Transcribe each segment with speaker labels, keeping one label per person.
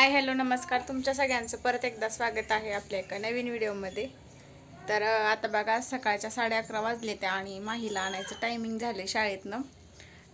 Speaker 1: Hi hello नमस्कार, तुमच्या सगळ्यांचं परत एकदा स्वागत आहे आपल्या एका नवीन व्हिडिओमध्ये। तर आता बघा सकाळच्या 11:30 वाजले त्या आणि माहीला आणायचं टायमिंग झाले शाळेतनं।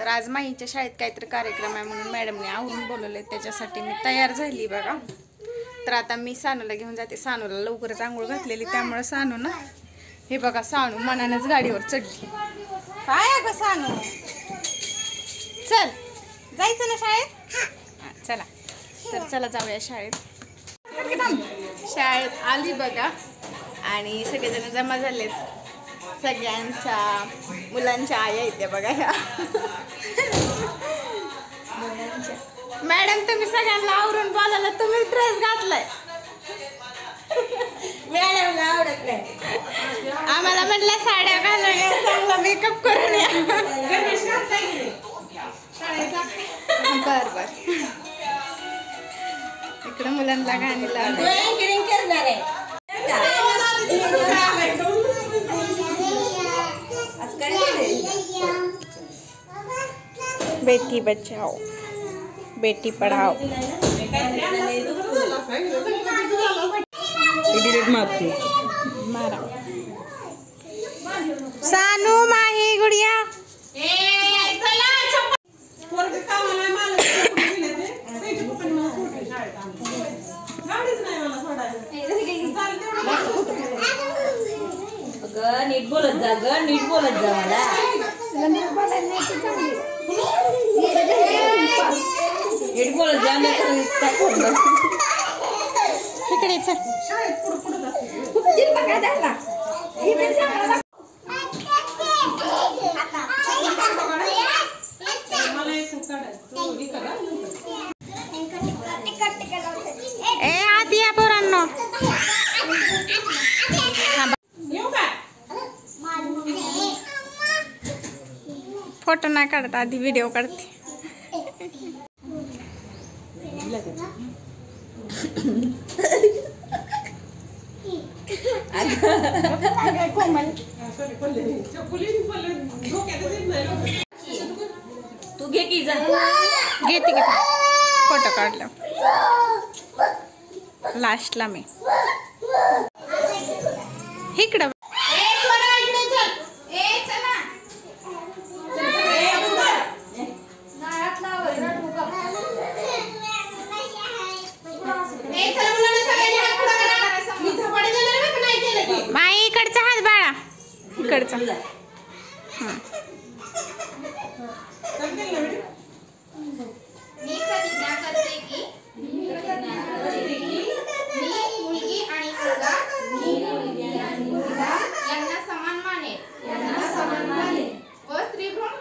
Speaker 1: तर आज माहीच्या शाळेत काहीतरी कार्यक्रम आहे म्हणून मॅडमने आवरून बोलवले, त्याच्यासाठी मी तयार झाली बघा। तर आता मी सानूला घेऊन जाते। सानूला लवकरच आंघोळ घातलेली त्यामुळे सानू ना हे बघा सानू मनानेच गाडीवर चढली। काय अगं सानू, चल जायचं ना शाळेत, चला। तर चला जाऊया शाळेत। शाळेत आली बघा आणि सगळेजण जमा झालेत। सगळ्यांच्या मुलांच्या आया इथे बघा ह्या मॅडम तुम्ही सगळ्यांना आवरून बोलायला, तुम्ही ड्रेस घातलाय। मॅडम आवडत नाही आम्हाला, म्हटलं साड्या घालून चांगला मेकअप करून या। बर बर, इकडे मुलांना गाणी बेटी बचाओ बेटी पढ़ाओ। मारा सानू माही गुड़िया
Speaker 2: नीट बोलत जा ग, नीट बोलत जा मला। नीट बोलत जा
Speaker 1: इकडे चल। ए आत या पोरांनो, फोटो नाही काढत, आधी व्हिडिओ काढते।
Speaker 2: तू घे की जा,
Speaker 1: घेते की फोटो काढला लास्टला मी इकडं। माई इकडचा हात बाळा, इकडचा।
Speaker 3: मी प्रतिज्ञा करते की मी मुलगी आणि मुलगा यांना समान मानेन व स्त्रीभ्रूण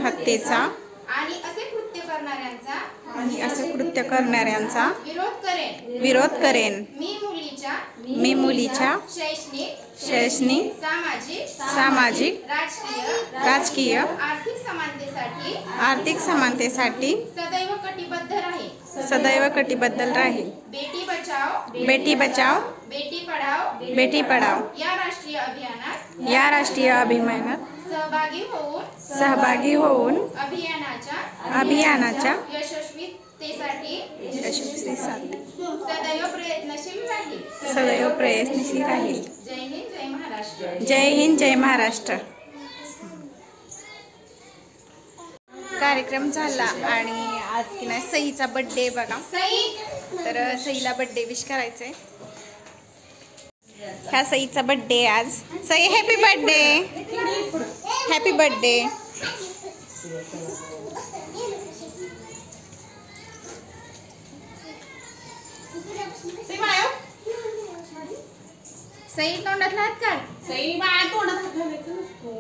Speaker 3: हत्येचा आणि असे कृत्य करणाऱ्यांचा विरोध करेन। मी मुलीच्या शैक्षणिक सामाजिक राजकीय आर्थिक समानतेसाठी सदैव कटिबद्ध राहील। बेटी बचाओ बेटी पढ़ाओ या राष्ट्रीय अभियानात सहभागी होऊन अभियानाच्या यशस्वीतेसाठी सदैव प्रयत्नशील राहील। जय हिंद जय महाराष्ट्र। कार्यक्रम झाला आणि आज की नाही सईचा बर्थडे बघा। तर सईला बर्थडे विश करायचंय। ह्या सईचा बर्थडे आज। Sai happy birthday, happy birthday. Sai तोंडात हात काढ, सई बाळा तोंडात हात घालायचं नसतो।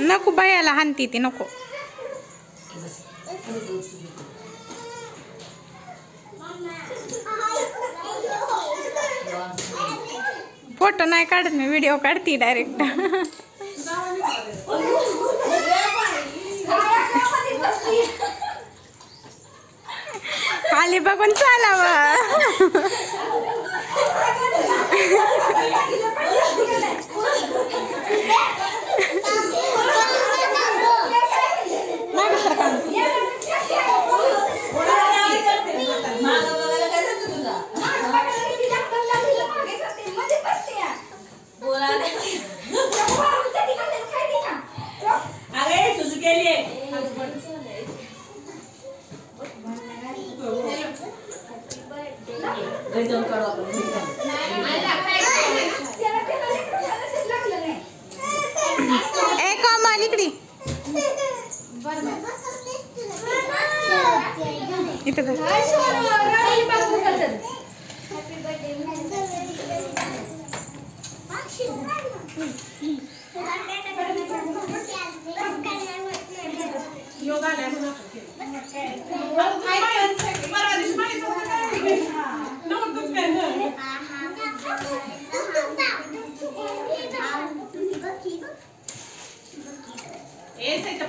Speaker 1: नको बायाला हानती ती नको. फोटो नाही काढत मी, व्हिडिओ काढते डायरेक्ट. खाली बघून चालावं. इथं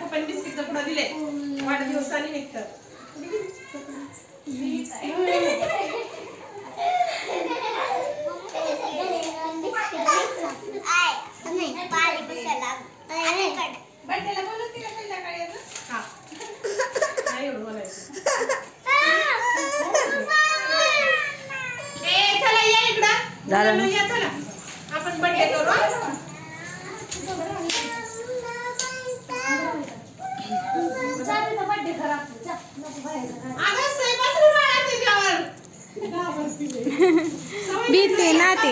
Speaker 3: पप्पाने बिस्किटचा पुडा दिले वाढदिवसाने निघतात. बड्डेला बोलवते का संध्याकाळी? हा नाही एवढं बोलायचं. चला या इकडं झालं या, चला आपण बड्डे करू.
Speaker 1: भीती ना ती.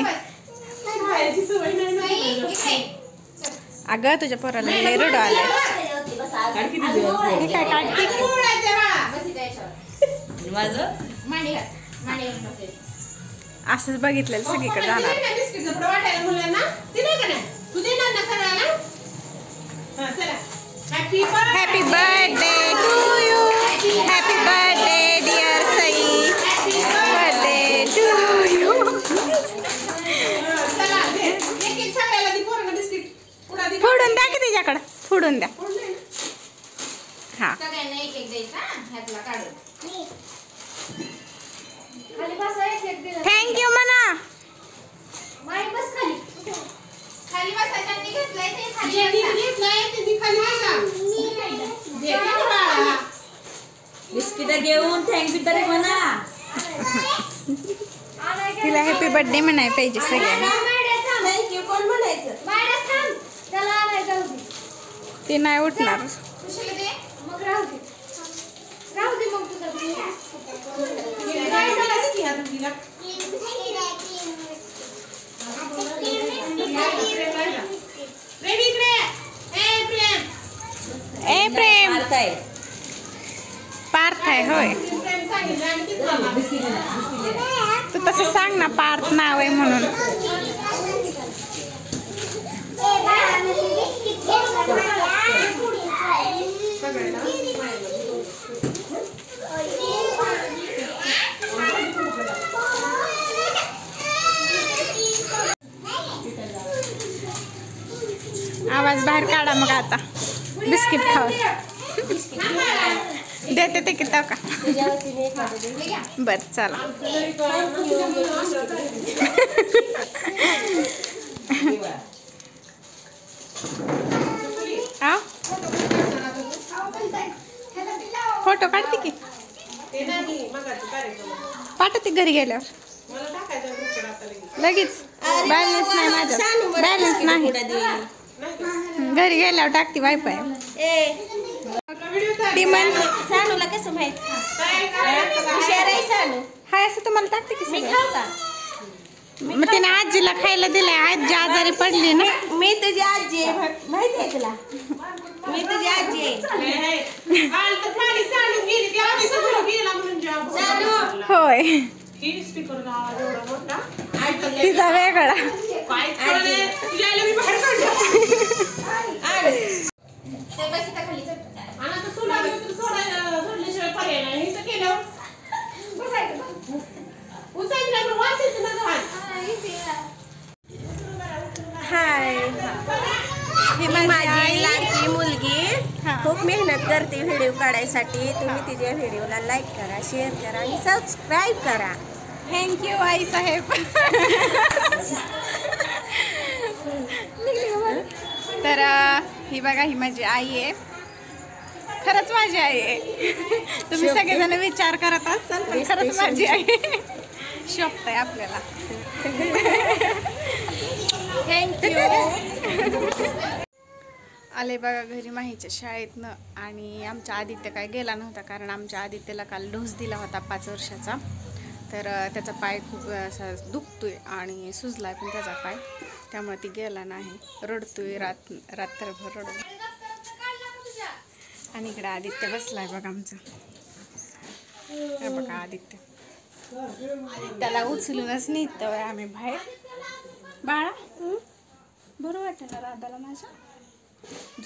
Speaker 1: अगं तुझ्या पोराला लय रडू आलं. हे काय काढते असंच बघितलेलं सगळीकडे जाणार. Happy birthday to you. Happy birthday dear Sai. Birthday to you. फोडून द्या की तिच्याकडं, फोडून द्या. हा
Speaker 3: सगळ्यांना एक एक द्यायचा ह्यातला काढून.
Speaker 1: थँक्यू म्हणा.
Speaker 3: खाली बसायच्यांनी घेतलंय ते खाली घेतलंय ते खाली बसा.
Speaker 2: बिस्किट घेऊन थँक्यू तरी म्हणा.
Speaker 1: तिला हॅपी बर्थडे म्हणाय पाहिजे सगळ्यांना.
Speaker 3: थँक्यू कोण म्हणायचं?
Speaker 1: ते नाही उठणार.
Speaker 3: मग राहू दे मग तुझं
Speaker 1: ए प्रेम पार्थ आहे होय. तू तसं सांग ना, पार्थ नाव आहे म्हणून. आवाज बाहेर काढा मग आता. बिस्किट खाऊ देते ते किती का. बर चला. फोटो काढते की पाठवते घरी गेल्यावर लगेच. बॅलन्स नाही माझा, बॅलन्स नाही. घरी गेल्यावर टाकते वायफाय. ती म्हण
Speaker 2: सानूला कसं माहित हुशार आहे सानू.
Speaker 1: हाय असं तुम्हाला टाकते की मग तिने आजीला खायला दिलंय. आजी आजारी पडली ना.
Speaker 2: मी तुझी आजी आहे माहिती आहे तुला. मी तुझी आजी आहे.
Speaker 1: होय तिचा वेगळा.
Speaker 2: हाय,
Speaker 1: ही
Speaker 2: माझी
Speaker 1: माझी
Speaker 2: लाडकी मुलगी
Speaker 1: हा.
Speaker 2: खूप मेहनत करते व्हिडिओ काढायसाठी. तुम्ही तिच्या व्हिडिओला लाईक करा, शेअर करा आणि सबस्क्राईब करा.
Speaker 1: थँक्यू आई साहेब. तर ही बघा, ही माझी आई आहे. खरंच माझी आई आहे. तुम्ही सगळेजण विचार करत असाल पण खरंच माझी आई आहे. शोभत आहे आपल्याला. थँक्यू. आले बघा घरी माहीच्या शाळेतनं. आणि आमच्या आदित्य काय गेला नव्हता कारण आमच्या आदित्यला काल डोस दिला होता 5 वर्षाचा. तर त्याचा पाय खूप असा दुखतोय आणि सुजलाय पण त्याचा पाय, त्यामुळे ती गेला नाही. रडतोय रात्रभर रडून. आणि इकडे आदित्य बसलाय बघा आमचं. हे बघा आदित्य. त्याला उचलूनच नेतोय आम्ही बाहेर. बाळा बरं वाटतं ना राधाला माझ्या.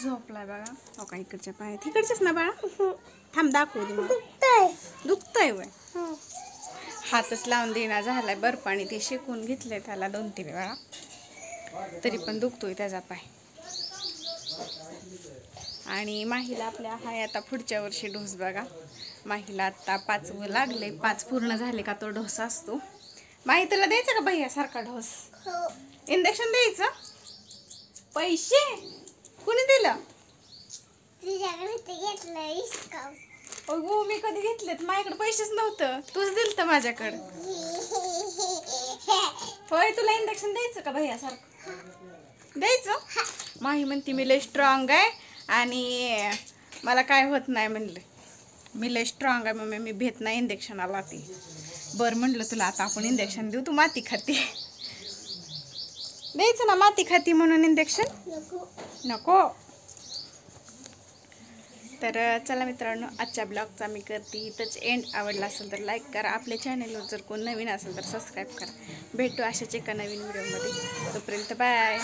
Speaker 1: झोपलाय बघा. हो का इकडच्या पाय तिकडच्याच ना बाळा. थांब दाखवू दे मला. दुखतंय वय. हातच लावून देणार झालाय. बर्फाने ते शेकून घेतलंय त्याला 2-3 वेळा, तरी पण दुखतोय त्याचा पाय. आणि माहीला आपल्या हाय आता पुढच्या वर्षी डोस बघा. माहीला आता 5 लागले. 5 पूर्ण झाले का तो डोस असतो. माही तुला द्यायचा का भैया सारखा डोस? इंजेक्शन द्यायचं? पैसे कुणी दिलं? अगो मी कधी घेतलेत? माझ्याकडे पैसेच नव्हतं. तूच दिलत माझ्याकडे. होय तुला इंजेक्शन द्यायचं का भैया सारखं? द्यायचं? माही म्हणते मी लय स्ट्रॉंग आहे आणि मला काय होत नाही म्हणलं. मी लय स्ट्रॉंग आहे मम्मी, मी भेट नाही इंजेक्शनाला. ती बरं म्हणलं तुला आता आपण इंजेक्शन देऊ. तू माती खाती. द्यायचं ना माती खाती म्हणून इंजेक्शन? नको. तर चला मित्रांनो, आजच्या ब्लॉगचा मी करते इथंच एंड. आवडला असेल तर लाईक करा. आपल्या चॅनलवर जर कोण नवीन असेल तर सबस्क्राईब करा. भेटू अशाच एका नवीन व्हिडिओमध्ये. तोपर्यंत बाय.